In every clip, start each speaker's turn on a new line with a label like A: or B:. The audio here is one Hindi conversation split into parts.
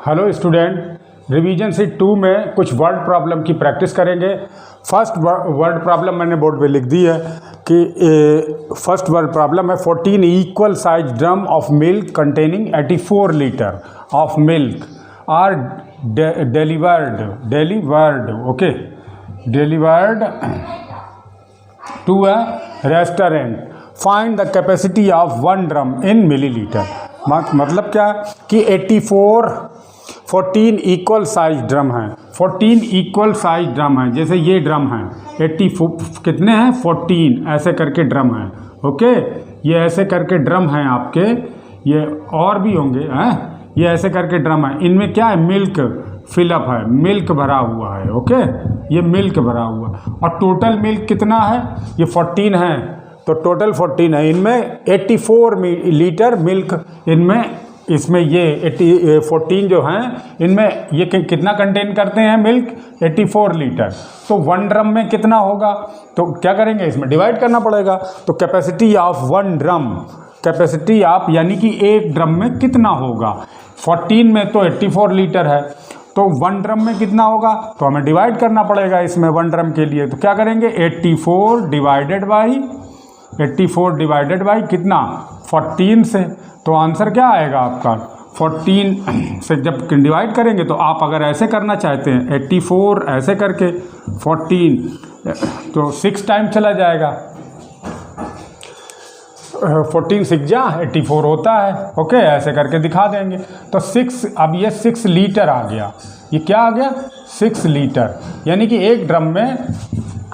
A: हेलो स्टूडेंट, रिवीजन सीट 2 में कुछ वर्ड प्रॉब्लम की प्रैक्टिस करेंगे। फर्स्ट वर्ड प्रॉब्लम मैंने बोर्ड पे लिख दी है कि फर्स्ट वर्ड प्रॉब्लम है 14 equal size drum of milk containing 84 litre of milk are delivered to a restaurant. Find the capacity of one drum in millilitre. मतलब क्या कि 14 इक्वल साइज ड्रम हैं, 14 इक्वल साइज ड्रम हैं। जैसे ये ड्रम हैं 84 कितने हैं 14 ऐसे करके ड्रम हैं। ओके, ये ऐसे करके ड्रम हैं आपके, ये और भी होंगे हैं, ये ऐसे करके ड्रम हैं। इनमें क्या है, मिल्क फिलअप है, मिल्क भरा हुआ है। ओके, ये मिल्क भरा हुआ और टोटल मिल्क कितना है, ये 14 है तो टोटल 14 है। इनमें 84 लीटर मिल्क इनमें, इसमें ये 14 जो हैं इनमें ये कितना कंटेन करते हैं मिल्क, 84 लीटर। तो वन ड्रम में कितना होगा, तो क्या करेंगे, इसमें डिवाइड करना पड़ेगा। तो capacity of one drum, capacity of यानी कि एक ड्रम में कितना होगा, 14 में तो 84 लीटर है तो वन ड्रम में कितना होगा, तो हमें डिवाइड करना पड़ेगा इसमें वन ड्रम के लिए। तो क्या करेंगे, 84 डिवाइडेड बाई कितना 14 से। तो आंसर क्या आएगा आपका, 14 से जब डिवाइड करेंगे तो आप अगर ऐसे करना चाहते हैं 84 ऐसे करके 14 तो 6 टाइम चला जाएगा, 14 6 जा 84 होता है। ओके, ऐसे करके दिखा देंगे। तो 6, अब ये 6 लीटर आ गया, ये क्या आ गया 6 लीटर, यानी कि एक ड्रम में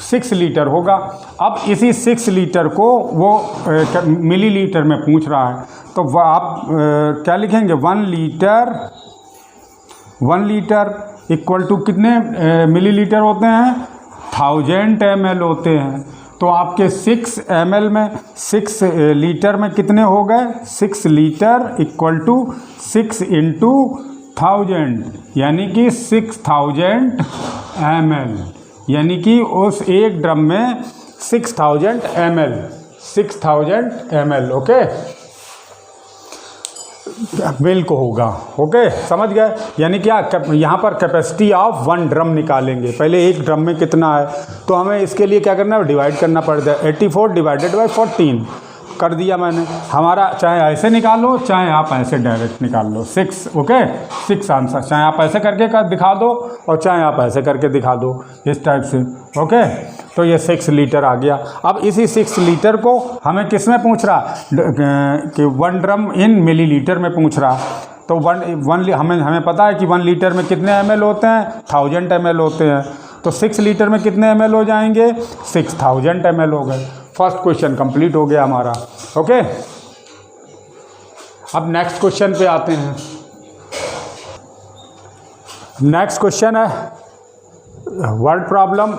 A: 6 लीटर होगा। अब इसी 6 लीटर को वो मिलीलीटर में पूछ रहा है, तो वह आप क्या लिखेंगे, 1 लीटर इक्वल टू कितने मिलीलीटर होते हैं, 1000 ml होते हैं। तो आपके 6 ml में 6 लीटर में कितने हो गए, 6 लीटर इक्वल टू 6 इंटू 1000 यानी कि 6000 ml, यानी कि उस एक ड्रम में 6000 ml ओके मिल्क होगा। ओके, समझ गए। यानी क्या, यहाँ पर कैपेसिटी ऑफ वन ड्रम निकालेंगे। पहले एक ड्रम में कितना है, तो हमें इसके लिए क्या करना है, डिवाइड करना पड़ता है। 84 डिवाइडेड बाई 14 कर दिया मैंने। हमारा चाहे ऐसे निकालो चाहे आप ऐसे डायरेक्ट निकाल लो, 6 ओके 6 आंसर। चाहे आप ऐसे करके दिखा दो और चाहे आप ऐसे करके दिखा दो, इस टाइप से। ओके, तो ये 6 लीटर आ गया। अब इसी 6 लीटर को हमें किस में पूछ रहा कि वन ड्रम इन मिलीलीटर में पूछ रहा। तो हमें पता है कि 1 लीटर में कितने ml होते हैं, 1000 ml होते हैं। तो 6 लीटर में कितने ml हो जाएंगे, 6000 ml हो गए। फर्स्ट क्वेश्चन कंप्लीट हो गया हमारा। ओके, अब नेक्स्ट क्वेश्चन पे आते हैं। नेक्स्ट क्वेश्चन है वर्ड प्रॉब्लम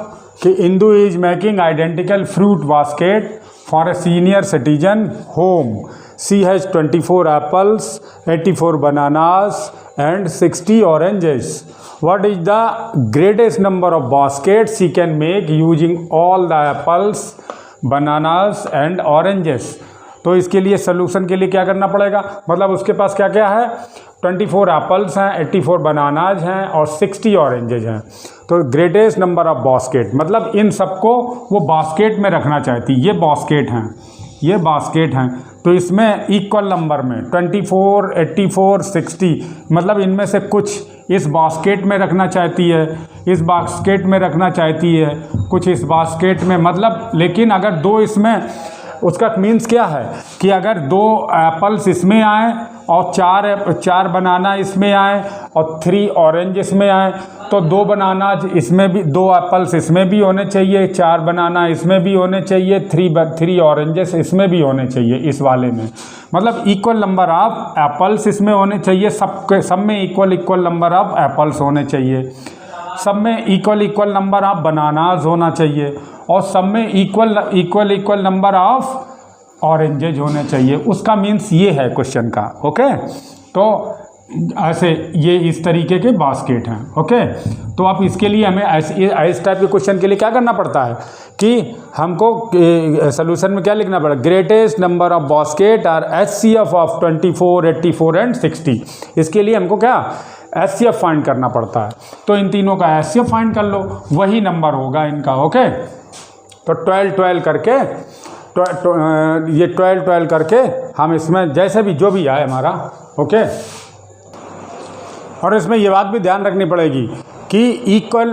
A: कि Indu is making identical fruit basket for a senior citizen home. She has 24 apples, 84 bananas and 60 oranges. What is the greatest number of baskets she can make using all the apples, bananas and oranges. तो इसके लिए सोल्यूशन के लिए क्या करना पड़ेगा, मतलब उसके पास क्या क्या है, 24 एप्पल्स हैं, 84 बनानाज हैं और 60 ऑरेंजेज हैं। तो ग्रेटेस्ट नंबर ऑफ बास्केट, मतलब इन सबको वो बास्केट में रखना चाहती। ये बास्केट हैं, ये बास्केट हैं, तो इसमें इक्वल नंबर में 24 84 60, मतलब इनमें से कुछ इस बास्केट में रखना चाहती है, इस बास्केट में रखना चाहती है, कुछ इस बास्केट में, मतलब लेकिन अगर 2 इसमें, उसका मीन्स क्या है कि अगर 2 एप्पल्स इसमें आए और 4 बनाना इसमें आए और 3 ऑरेंज इसमें आए, तो 2 बनाना इसमें भी, 2 एप्पल्स इसमें भी होने चाहिए, 4 बनाना इसमें भी होने चाहिए, 3 ऑरेंजेस इसमें भी होने चाहिए इस वाले में। मतलब इक्वल नंबर ऑफ एप्पल्स इसमें होने चाहिए, सब में इक्वल नंबर ऑफ एप्पल्स होने चाहिए, सब में इक्वल नंबर ऑफ बनानाज होना चाहिए और सब में इक्वल नंबर ऑफ ऑरेंजेज होने चाहिए। उसका मीन्स ये है क्वेश्चन का। ओके, तो ऐसे ये इस तरीके के बास्केट हैं। ओके, तो आप इसके लिए हमें इस टाइप के क्वेश्चन के लिए क्या करना पड़ता है कि हमको सोल्यूशन में क्या लिखना पड़ेगा, greatest number of basket are HCF of 24, 84 and 60। इसके लिए हमको क्या HCF फाइंड करना पड़ता है। तो इन तीनों का HCF फाइंड कर लो, वही नंबर होगा इनका। ओके, तो 12 करके ये 12 करके हम इसमें जैसे भी जो भी आए हमारा। ओके, और इसमें ये बात भी ध्यान रखनी पड़ेगी कि इक्वल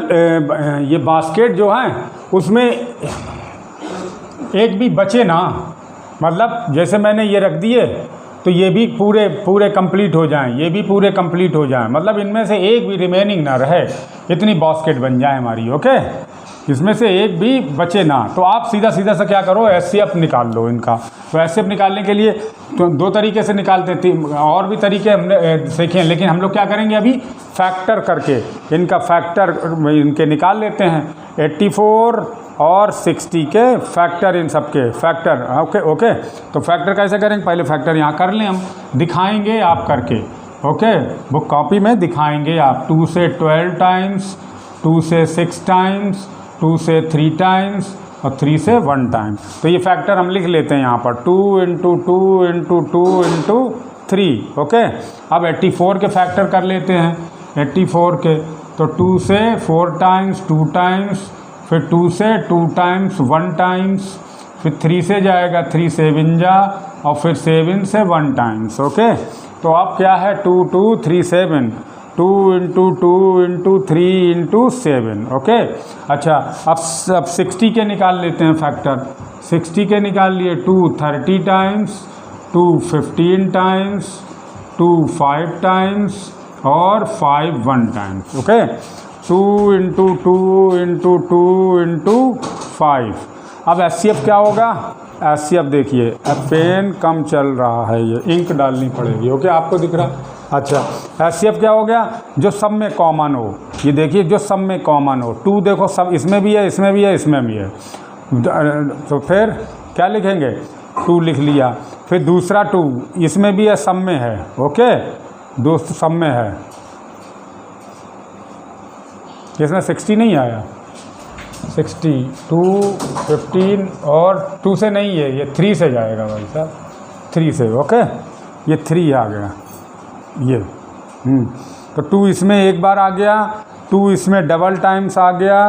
A: ये बास्केट जो है उसमें एक भी बचे ना, मतलब जैसे मैंने ये रख दिए तो ये भी पूरे कंप्लीट हो जाएं, ये भी पूरे कंप्लीट हो जाएं, मतलब इनमें से एक भी रिमेनिंग ना रहे, इतनी बास्केट बन जाए हमारी। ओके, इसमें से एक भी बचे ना। तो आप सीधा सा क्या करो, HCF निकाल लो इनका। तो HCF निकालने के लिए तो दो तरीके से निकालते थे, और भी तरीके हमने सीखे, लेकिन हम लोग क्या करेंगे अभी, फैक्टर करके इनका फैक्टर इनके निकाल लेते हैं। 84 और 60 के फैक्टर, इन सब के फैक्टर। ओके, तो फैक्टर कैसे करेंगे, पहले फैक्टर यहाँ कर लें, हम दिखाएंगे आप करके। ओके, बुक कॉपी में दिखाएंगे आप। 2 से 12 टाइम्स, 2 से 6 टाइम्स, 2 से 3 टाइम्स और 3 से 1 टाइम। तो ये फैक्टर हम लिख लेते हैं यहाँ पर, 2 × 2 × 2 × 3। ओके, अब 84 के फैक्टर कर लेते हैं, 84 के। तो 2 से 4 टाइम्स 2 टाइम्स, फिर 2 से 2 टाइम्स 1 टाइम्स, फिर 3 से जाएगा 3 7 जा, और फिर 7 से 1 टाइम्स। ओके, तो अब क्या है, 2 2 3 7, 2 × 2 × 3 × 7। ओके, अच्छा अब 60 के निकाल लेते हैं फैक्टर। 60 के निकाल लिए, 2 30 टाइम्स, 2 15 टाइम्स, 2 5 टाइम्स और 5 1 टाइम्स। ओके, 2 × 2 × 2 × 5। अब HCF क्या होगा, HCF देखिए, पेन कम चल रहा है, ये इंक डालनी पड़ेगी। ओके, आपको दिख रहा। अच्छा, HCF क्या हो गया, जो सब में कॉमन हो। ये देखिए, जो सब में कॉमन हो। 2 देखो सब इसमें भी है, इसमें भी है, इसमें भी है। तो फिर क्या लिखेंगे, 2 लिख लिया। फिर दूसरा 2 इसमें भी है, सब में है। ओके, दोस्त सब में है, इसमें 60 नहीं आया, 60, 2 15 और 2 से नहीं है, ये 3 से जाएगा भाई साहब, 3 से। ओके, ये 3 आ गया ये। तो 2 इसमें एक बार आ गया, 2 इसमें डबल टाइम्स आ गया,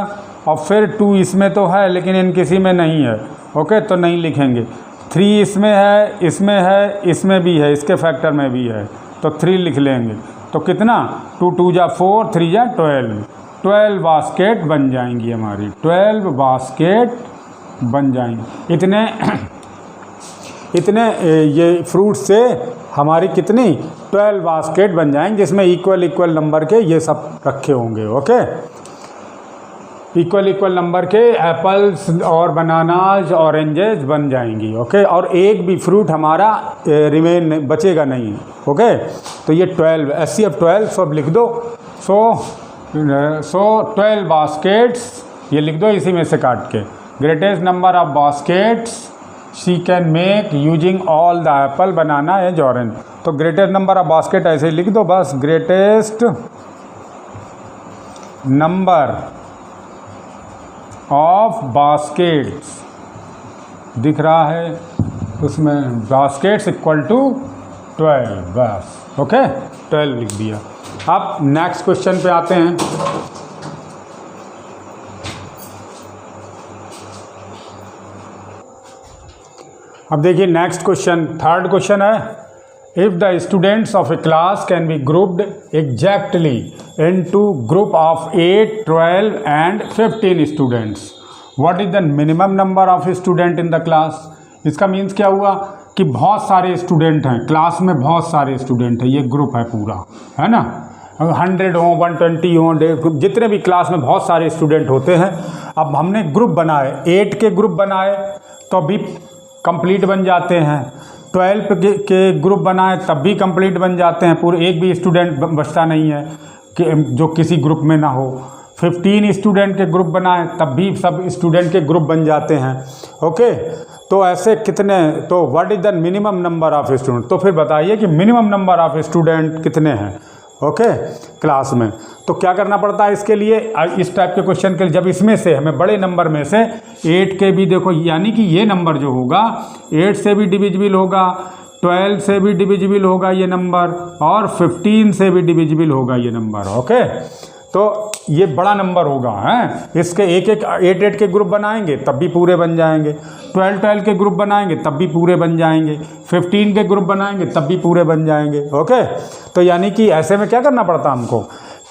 A: और फिर 2 इसमें तो है लेकिन इन किसी में नहीं है। ओके, तो नहीं लिखेंगे। 3 इसमें है, इसमें है, इसमें भी है, इसके फैक्टर में भी है, तो 3 लिख लेंगे। तो कितना, 2 2 जा 4, 3 जा 12, 12 बास्केट बन जाएंगी हमारी, 12 बास्केट बन जाएंगी। इतने ये फ्रूट से हमारी कितनी, 12 बास्केट बन जाएंगे, जिसमें इक्वल नंबर के ये सब रखे होंगे। ओके, इक्वल नंबर के एप्पल्स और बनानाज, ऑरेंजेस बन जाएंगी। ओके, और एक भी फ्रूट हमारा रिमेन बचेगा नहीं। ओके, तो ये 12 HCF 12 सब लिख दो। सो 12 बास्केट्स ये लिख दो इसी में से काट के। Greatest number of baskets she can make using all the apple, banana as orange. तो ग्रेटेस्ट नंबर ऑफ बास्केट ऐसे ही लिख दो बस, ग्रेटेस्ट नंबर ऑफ बास्केट्स दिख रहा है उसमें, बास्केट्स इक्वल टू 12 बस। ओके, 12 लिख दिया। अब नेक्स्ट क्वेश्चन पे आते हैं। अब देखिए नेक्स्ट क्वेश्चन, थर्ड क्वेश्चन है, if the students of A class can be grouped exactly into group of 8, 12 and 15 students, what is the minimum number of student in the class. इसका मीन्स क्या हुआ कि बहुत सारे स्टूडेंट हैं क्लास में, बहुत सारे स्टूडेंट हैं, ये ग्रुप है पूरा, है ना, 100 हो, 120 हो, जितने भी क्लास में बहुत सारे स्टूडेंट होते हैं। अब हमने ग्रुप बनाए, 8 के ग्रुप बनाए तो भी कंप्लीट बन जाते हैं, 12 के ग्रुप बनाए तब भी कंप्लीट बन जाते हैं, पूरे एक भी स्टूडेंट बचता नहीं है कि जो किसी ग्रुप में ना हो। 15 स्टूडेंट के ग्रुप बनाए तब भी सब स्टूडेंट के ग्रुप बन जाते हैं। ओके, तो ऐसे कितने, तो what is the minimum number of student, तो फिर बताइए कि मिनिमम नंबर ऑफ स्टूडेंट कितने हैं। ओके, क्लास में। तो क्या करना पड़ता है इसके लिए, इस टाइप के क्वेश्चन के लिए, जब इसमें से हमें बड़े नंबर में से 8 के भी देखो, यानी कि ये नंबर जो होगा 8 से भी डिविजिबल होगा, 12 से भी डिविजिबल होगा ये नंबर और 15 से भी डिविजिबल होगा ये नंबर। ओके, तो ये बड़ा नंबर होगा हैं। इसके एक एक 8 के ग्रुप बनाएंगे तब भी पूरे बन जाएंगे, 12 के ग्रुप बनाएंगे तब भी पूरे बन जाएंगे, 15 के ग्रुप बनाएंगे तब भी पूरे बन जाएंगे। ओके, तो यानी कि ऐसे में क्या करना पड़ता है हमको,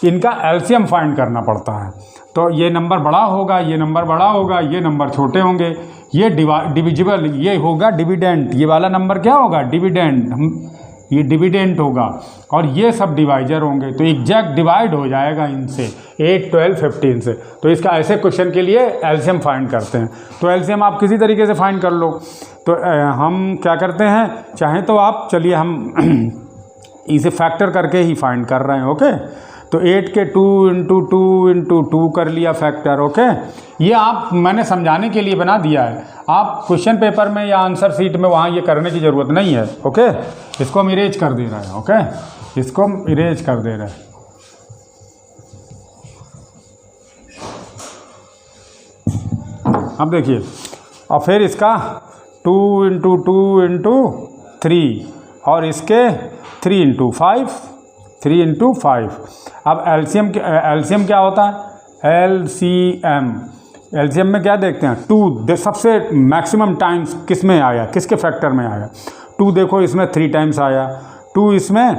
A: इनका एलसीएम फाइंड करना पड़ता है। तो ये नंबर बड़ा होगा, ये नंबर बड़ा होगा, ये नंबर छोटे होंगे, ये डिविजिबल, ये होगा डिविडेंट, ये वाला नंबर क्या होगा डिविडेंट, ये डिविडेंट होगा, और ये सब डिवाइजर होंगे। तो एग्जैक्ट डिवाइड हो जाएगा इनसे 8, 12, 15 से। तो इसका ऐसे क्वेश्चन के लिए एलसीएम फाइंड करते हैं। तो एलसीएम आप किसी तरीके से फाइंड कर लो। तो हम क्या करते हैं, चाहें तो आप चलिए हम इसे फैक्टर करके ही फाइंड कर रहे हैं। ओके, तो 8 के 2 इंटू 2 इंटू 2 कर लिया फैक्टर। ओके, ये आप मैंने समझाने के लिए बना दिया है, आप क्वेश्चन पेपर में या आंसर शीट में वहाँ ये करने की ज़रूरत नहीं है। ओके, इसको हम इरेज कर दे रहे हैं। ओके, इसको हम इरेज कर दे रहे हैं। अब देखिए, और फिर इसका 2 इंटू 2 इंटू 3 और इसके 3 इंटू 5, 3 इंटू 5। अब एलसीएम क्या होता है, एलसीएम में क्या देखते हैं, 2 सबसे मैक्सिमम टाइम्स किस में आया, किसके फैक्टर में आया। 2 देखो इसमें 3 टाइम्स आया, 2 इसमें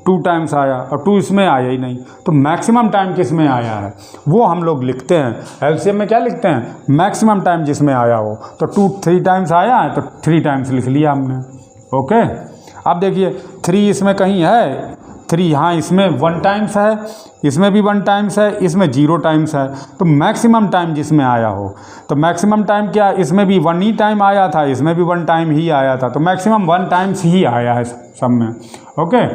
A: 2 टाइम्स आया और 2 इसमें आया ही नहीं। तो मैक्सिमम टाइम किस में आया है वो हम लोग लिखते हैं। एलसीएम में क्या लिखते हैं, मैक्सिमम टाइम जिसमें आया हो। तो 2 3 टाइम्स आया है तो 3 टाइम्स लिख लिया हमने। ओके, अब देखिए 3 इसमें कहीं है, 3 हाँ इसमें 1 टाइम्स है, इसमें भी 1 टाइम्स है, इसमें 0 टाइम्स है। तो मैक्सिमम टाइम जिसमें आया हो, तो मैक्सिमम टाइम क्या, इसमें भी 1 ही टाइम आया था, इसमें भी 1 टाइम ही आया था, तो मैक्सिमम 1 टाइम्स ही आया है सब में। ओके,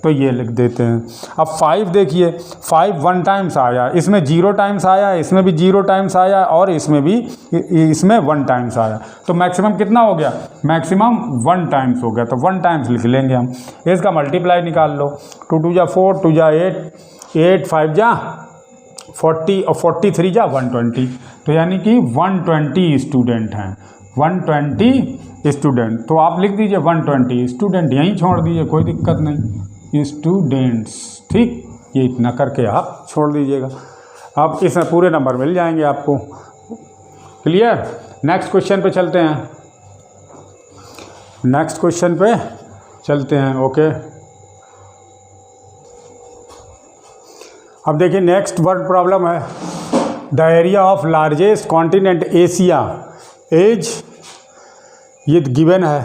A: तो ये लिख देते हैं। अब 5 देखिए, 5 1 टाइम्स आया, इसमें 0 टाइम्स आया, इसमें भी 0 टाइम्स आया और इसमें 1 टाइम्स आया। तो मैक्सिमम कितना हो गया, मैक्सिमम 1 टाइम्स हो गया। तो 1 टाइम्स लिख लेंगे हम। इसका मल्टीप्लाई निकाल लो, 2 2 जा 4, 2 जा 8, 8 5 जा 40 और 43 जा 120। तो यानी कि 120 स्टूडेंट हैं, 120 स्टूडेंट। तो आप लिख दीजिए 120 स्टूडेंट, यहीं छोड़ दीजिए, कोई दिक्कत नहीं, स्टूडेंट्स। ठीक, ये इतना करके आप छोड़ दीजिएगा। अब इसमें पूरे नंबर मिल जाएंगे आपको। क्लियर, नेक्स्ट क्वेश्चन पे चलते हैं, नेक्स्ट क्वेश्चन पे चलते हैं। ओके, अब देखिए नेक्स्ट वर्ड प्रॉब्लम है, the area of largest continent Asia is, ये गिवन है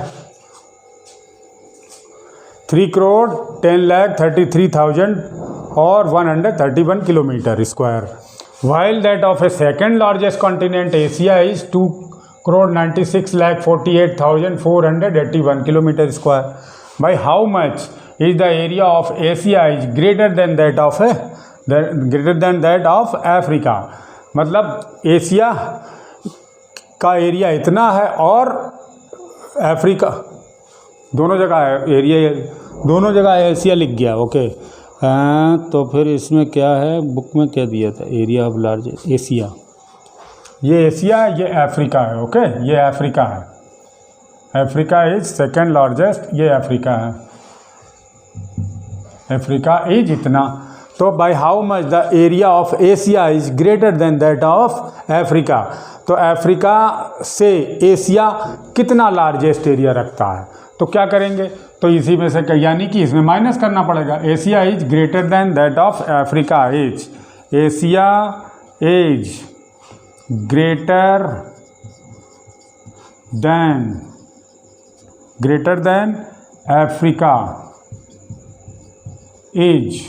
A: 3,10,33,000 और 131 kilometre square, while that of a second largest continent Asia is 2,96,48,481 kilometer square. By how much is the area of Asia is greater than that of Africa? मतलब एशिया का एरिया इतना है और अफ्रीका दोनों जगह है, एरिया दोनों जगह एशिया लिख गया। ओके, तो फिर इसमें क्या है, बुक में क्या दिया था, एरिया ऑफ लार्जेस्ट एशिया, ये एशिया, ये अफ्रीका है। ओके, ये अफ्रीका है, अफ्रीका इज सेकेंड लार्जेस्ट, ये अफ्रीका है, अफ्रीका इज इतना। तो by how much the area of Asia is greater than that of Africa, तो अफ्रीका से एशिया कितना लार्जेस्ट एरिया रखता है। तो क्या करेंगे, तो इसी में से यानी कि इसमें माइनस करना पड़ेगा। Asia is greater than that of Africa is, Asia is greater than Africa is,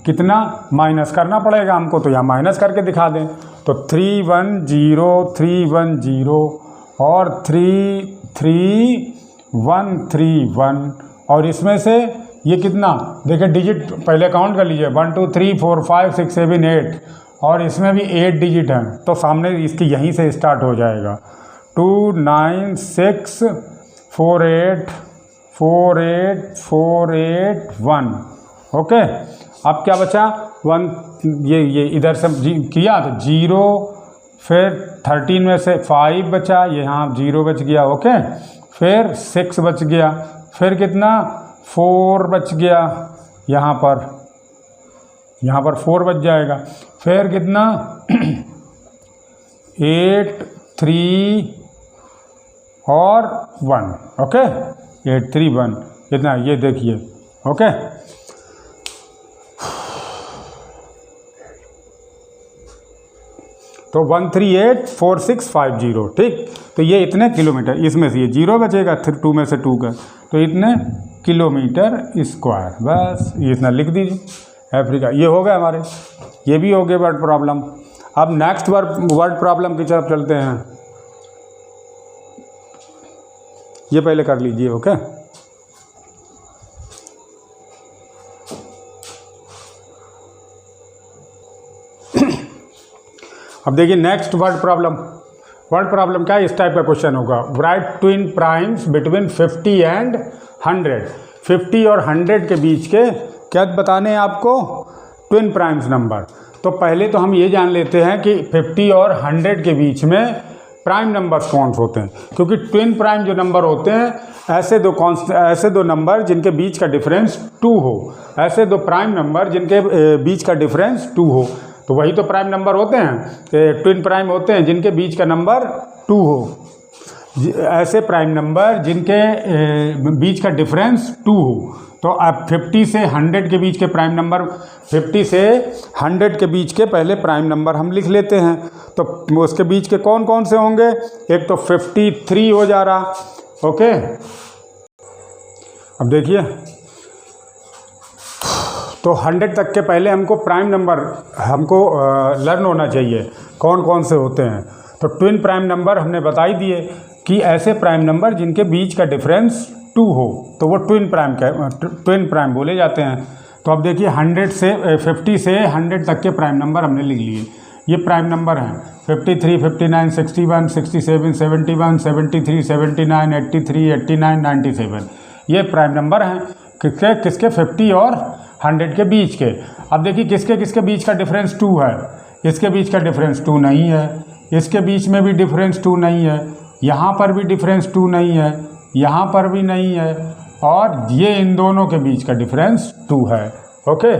A: कितना माइनस करना पड़ेगा हमको, तो यहाँ माइनस करके दिखा दें। तो 310 और 33131 और इसमें से ये कितना, देखिए डिजिट पहले काउंट कर लीजिए, 1 2 3 4 5 6 7 8 और इसमें भी 8 डिजिट हैं, तो सामने इसकी यहीं से स्टार्ट हो जाएगा। 296484841। ओके, अब क्या बचा 1, ये इधर से किया तो 0, फिर 13 में से 5 बचा, ये यहाँ 0 बच गया। ओके, फिर 6 बच गया, फिर कितना 4 बच गया, यहाँ पर 4 बच जाएगा, फिर कितना 8 3 और 1, ओके 8 3 1 कितना ये देखिए, ओके। तो 1384650, ठीक। तो ये इतने किलोमीटर, इसमें से ये 0 बचेगा 2 में से 2 का, तो इतने किलोमीटर स्क्वायर, बस ये इतना लिख दीजिए अफ्रीका। ये हो गया हमारे, ये भी हो गए वर्ड प्रॉब्लम। अब नेक्स्ट वर्ड प्रॉब्लम की तरफ चलते हैं, ये पहले कर लीजिए, ओके। अब देखिए नेक्स्ट वर्ड प्रॉब्लम क्या है, इस टाइप का क्वेश्चन होगा। Right twin primes between 50 and 100, 50 और 100 के बीच के क्या बताने हैं आपको, ट्विन प्राइम्स नंबर। तो पहले तो हम ये जान लेते हैं कि 50 और 100 के बीच में प्राइम नंबर्स कौन से होते हैं, क्योंकि ट्विन प्राइम जो नंबर होते हैं ऐसे दो नंबर जिनके बीच का डिफरेंस 2 हो, ऐसे दो प्राइम नंबर जिनके बीच का डिफरेंस 2 हो, तो वही तो प्राइम नंबर होते हैं, ट्विन प्राइम होते हैं जिनके बीच का नंबर 2 हो। ऐसे प्राइम नंबर जिनके बीच का डिफरेंस 2 हो। तो अब 50 से 100 के बीच के प्राइम नंबर, 50 से 100 के बीच के पहले प्राइम नंबर हम लिख लेते हैं। तो उसके बीच के कौन कौन से होंगे, एक तो 53 हो जा रहा, ओके। अब देखिए, तो 100 तक के पहले हमको प्राइम नंबर हमको लर्न होना चाहिए कौन कौन से होते हैं। तो ट्विन प्राइम नंबर हमने बता ही दिए कि ऐसे प्राइम नंबर जिनके बीच का डिफरेंस 2 हो, तो वो ट्विन प्राइम बोले जाते हैं। तो अब देखिए 50 से 100 तक के प्राइम नंबर हमने लिख लिए। ये प्राइम नंबर हैं 53, 59, 61, 67, 71, 73, 79, 83, 89, 97। ये प्राइम नंबर हैं किसके 50 और 100 के बीच के। अब देखिए किसके किसके बीच का डिफरेंस 2 है, इसके बीच का डिफरेंस 2 नहीं है, इसके बीच में भी डिफरेंस 2 नहीं है, यहाँ पर भी डिफरेंस 2 नहीं है, यहाँ पर भी नहीं है, और ये इन दोनों के बीच का डिफरेंस 2 है, ओके।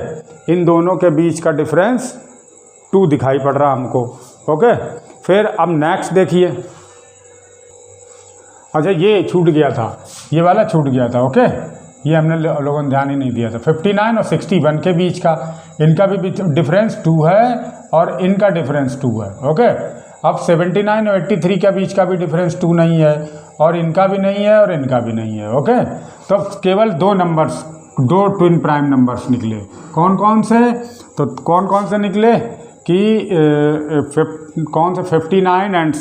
A: इन दोनों के बीच का डिफरेंस 2 दिखाई पड़ रहा हमको, ओके। फिर अब नेक्स्ट देखिए, अच्छा ये छूट गया था, ये वाला छूट गया था, ओके। ये हमने लोगों ने ध्यान ही नहीं दिया था। 59 और 61 के बीच का, इनका भी डिफरेंस 2 है और इनका डिफरेंस 2 है, ओके। अब 79 और 83 के बीच का भी डिफरेंस 2 नहीं है, और इनका भी नहीं है और इनका भी नहीं है, ओके। तो केवल 2 नंबर्स, 2 ट्विन प्राइम नंबर्स निकले। कौन कौन से, तो कौन कौन से निकले कि कौन से 59 एंड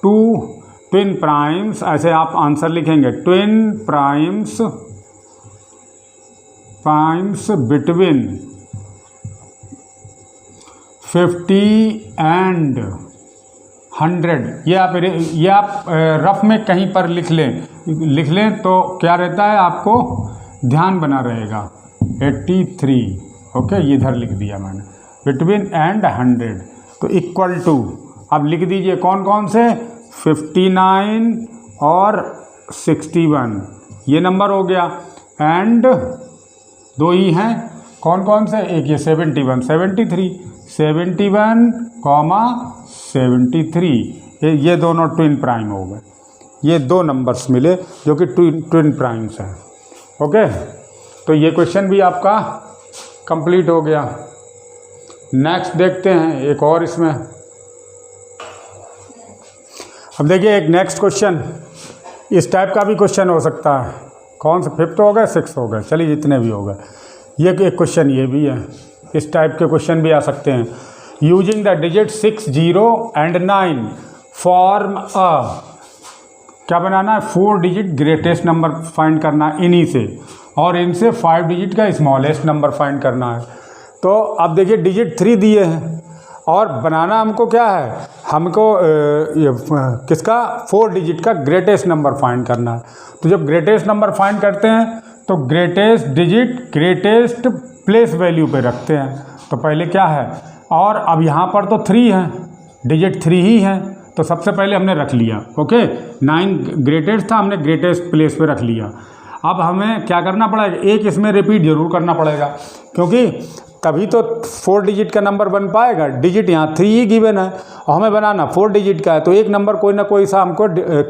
A: 2 ट्विन प्राइम्स, ऐसे आप आंसर लिखेंगे, ट्विन प्राइम्स बिटवीन 50 एंड 100। ये आप रफ में कहीं पर लिख लें तो क्या रहता है, आपको ध्यान बना रहेगा। 83, ओके, ये इधर लिख दिया मैंने, बिटवीन एंड 100, तो इक्वल टू, अब लिख दीजिए कौन कौन से, 59 और 61 ये नंबर हो गया, एंड 2 ही हैं, कौन कौन से, एक ये 71 73, 71, 73, ये दोनों ट्विन प्राइम हो गए। ये 2 नंबर्स मिले जो कि ट्विन प्राइम्स हैं, ओके। तो ये क्वेश्चन भी आपका कंप्लीट हो गया। नेक्स्ट देखते हैं एक और इसमें। अब देखिए एक नेक्स्ट क्वेश्चन, इस टाइप का भी क्वेश्चन हो सकता है। कौन सा, 5th हो गए, 6th हो गए, चलिए जितने भी हो गए। ये एक क्वेश्चन ये भी है, इस टाइप के क्वेश्चन भी आ सकते हैं। Using the digit 6, 0 and 9 form a, क्या बनाना है, 4 डिजिट ग्रेटेस्ट नंबर फाइंड करना है इन्हीं से, और इनसे 5 डिजिट का स्मॉलेस्ट नंबर फाइंड करना है। तो अब देखिए डिजिट 3 दिए हैं और बनाना हमको क्या है, हमको किसका, 4 डिजिट का ग्रेटेस्ट नंबर फाइंड करना है। तो जब ग्रेटेस्ट नंबर फाइंड करते हैं तो greatest digit greatest place value पे रखते हैं। तो पहले क्या है, और अब यहाँ पर तो 3 है, डिजिट 3 ही है, तो सबसे पहले हमने रख लिया, ओके। 9 ग्रेटेस्ट था, हमने ग्रेटेस्ट प्लेस पे रख लिया। अब हमें क्या करना पड़ेगा, एक इसमें रिपीट जरूर करना पड़ेगा, क्योंकि तभी तो 4 डिजिट का नंबर बन पाएगा। डिजिट यहाँ 3 ही गिवन है और हमें बनाना 4 डिजिट का है, तो एक नंबर कोई ना कोई सा हमको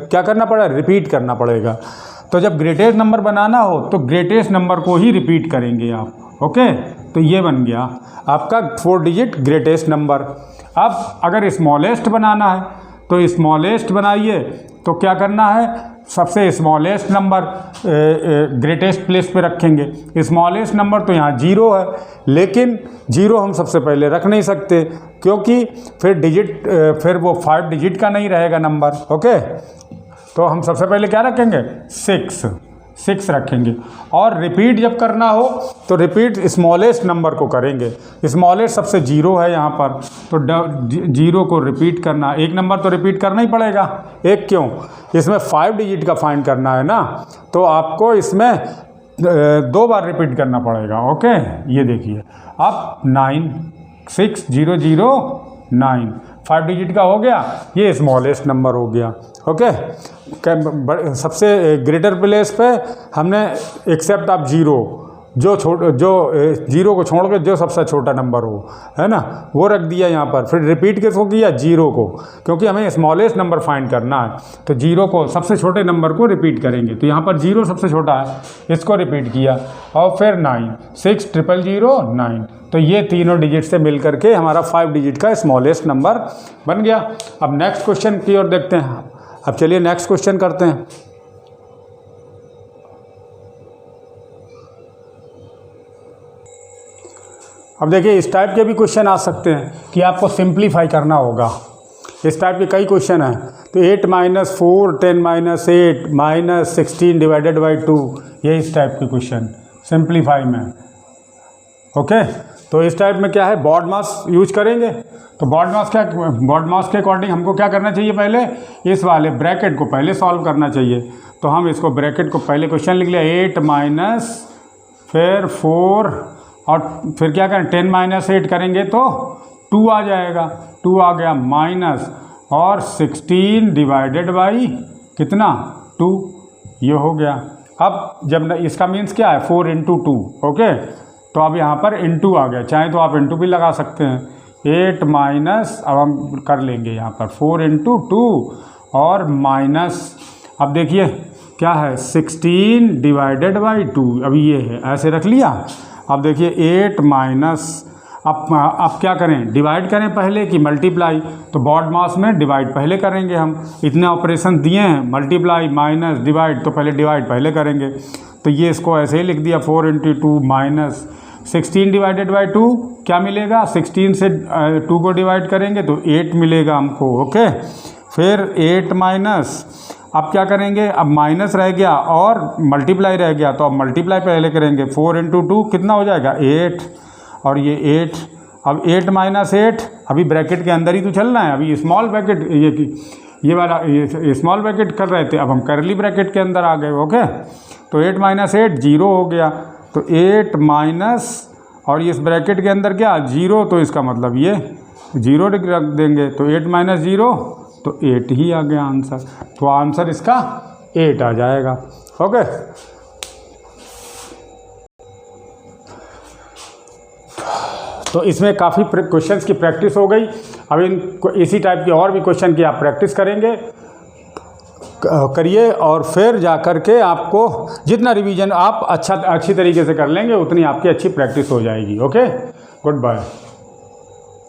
A: क्या करना पड़ेगा, रिपीट करना पड़ेगा। तो जब ग्रेटेस्ट नंबर बनाना हो तो ग्रेटेस्ट नंबर को ही रिपीट करेंगे आप, ओके। तो ये बन गया आपका 4 डिजिट ग्रेटेस्ट नंबर। अब अगर स्मॉलेस्ट बनाना है तो स्मॉलेस्ट बनाइए, तो क्या करना है, सबसे स्मॉलेस्ट नंबर ग्रेटेस्ट प्लेस पे रखेंगे। स्मॉलेस्ट नंबर तो यहाँ 0 है, लेकिन 0 हम सबसे पहले रख नहीं सकते, क्योंकि फिर वो 5 डिजिट का नहीं रहेगा नंबर, ओके। तो हम सबसे पहले क्या रखेंगे, 6 रखेंगे। और रिपीट जब करना हो तो रिपीट स्मॉलेस्ट नंबर को करेंगे। स्मॉलेस्ट सबसे 0 है यहाँ पर, तो 0 को रिपीट करना, एक नंबर तो रिपीट करना ही पड़ेगा। एक क्यों, इसमें 5 डिजिट का फाइंड करना है ना, तो आपको इसमें 2 बार रिपीट करना पड़ेगा, ओके। ये देखिए अब 9 6 0 0 9 5 डिजिट का हो गया, ये स्मॉलेस्ट नंबर हो गया, ओके। सबसे ग्रेटर प्लेस पे हमने एक्सेप्ट आप 0, जो 0 को छोड़ के जो सबसे छोटा नंबर हो, है ना, वो रख दिया यहाँ पर। फिर रिपीट किसको किया, 0 को, क्योंकि हमें स्मॉलेस्ट नंबर फाइंड करना है। तो 0 को, सबसे छोटे नंबर को रिपीट करेंगे, तो यहाँ पर 0 सबसे छोटा है, इसको रिपीट किया। और फिर 9 6 0 0 9, तो ये तीनों डिजिट से मिल करके हमारा 5 डिजिट का स्मॉलेस्ट नंबर बन गया। अब नेक्स्ट क्वेश्चन की ओर देखते हैं। अब चलिए नेक्स्ट क्वेश्चन करते हैं। अब देखिए इस टाइप के भी क्वेश्चन आ सकते हैं कि आपको सिंप्लीफाई करना होगा। इस टाइप के कई क्वेश्चन हैं। तो 8 - 4 10 - 8 - 16 डिवाइडेड बाई 2, ये इस टाइप के क्वेश्चन सिंप्लीफाई में, ओके। तो इस टाइप में क्या है, बॉड मास यूज करेंगे। तो बॉड मास के अकॉर्डिंग हमको क्या करना चाहिए, पहले इस वाले ब्रैकेट को पहले सॉल्व करना चाहिए। तो हम इसको ब्रैकेट को पहले क्वेश्चन लिख लिया, 8 माइनस फिर 4 और फिर क्या करें, 10 - 8 करेंगे तो 2 आ जाएगा, 2 आ गया, माइनस और 16 डिवाइडेड बाई कितना, 2, ये हो गया। अब जब इसका मीन्स क्या है, 4 × 2, ओके। तो अब यहाँ पर इंटू आ गया, चाहे तो आप इंटू भी लगा सकते हैं। 8 माइनस, अब हम कर लेंगे यहाँ पर 4 × 2 और माइनस, अब देखिए क्या है, 16 डिवाइडेड बाई 2, अभी ये है, ऐसे रख लिया। अब देखिए 8 माइनस, अब क्या करें, डिवाइड करें पहले कि मल्टीप्लाई, तो बॉड मास में डिवाइड पहले करेंगे हम, इतने ऑपरेशन दिए हैं, मल्टीप्लाई माइनस डिवाइड, तो पहले डिवाइड पहले करेंगे। तो ये इसको ऐसे ही लिख दिया, 4 × 2 माइनस 16 डिवाइडेड बाई 2, क्या मिलेगा, 16 से 2 को डिवाइड करेंगे तो 8 मिलेगा हमको, ओके। फिर 8 माइनस, अब क्या करेंगे, अब माइनस रह गया और मल्टीप्लाई रह गया, तो अब मल्टीप्लाई पहले करेंगे, 4 × 2 कितना हो जाएगा, 8, और ये 8, अब 8 माइनस 8, अभी ब्रैकेट के अंदर ही तो चलना है, अभी स्मॉल ब्रैकेट, ये वाला ये स्मॉल ब्रैकेट कर रहे थे, अब हम करली ब्रैकेट के अंदर आ गए, ओके। तो 8 माइनस 8 0 हो गया, तो 8 माइनस और इस ब्रैकेट के अंदर क्या 0, तो इसका मतलब ये 0 रख देंगे, तो 8 माइनस 0, तो 8 ही आ गया आंसर। तो आंसर इसका 8 आ जाएगा, ओके। तो इसमें काफ़ी क्वेश्चंस की प्रैक्टिस हो गई। अब इसी टाइप की और भी क्वेश्चन की आप प्रैक्टिस करिए और फिर जा कर के आपको जितना रिवीजन आप अच्छी तरीके से कर लेंगे उतनी आपकी अच्छी प्रैक्टिस हो जाएगी, ओके। Good bye.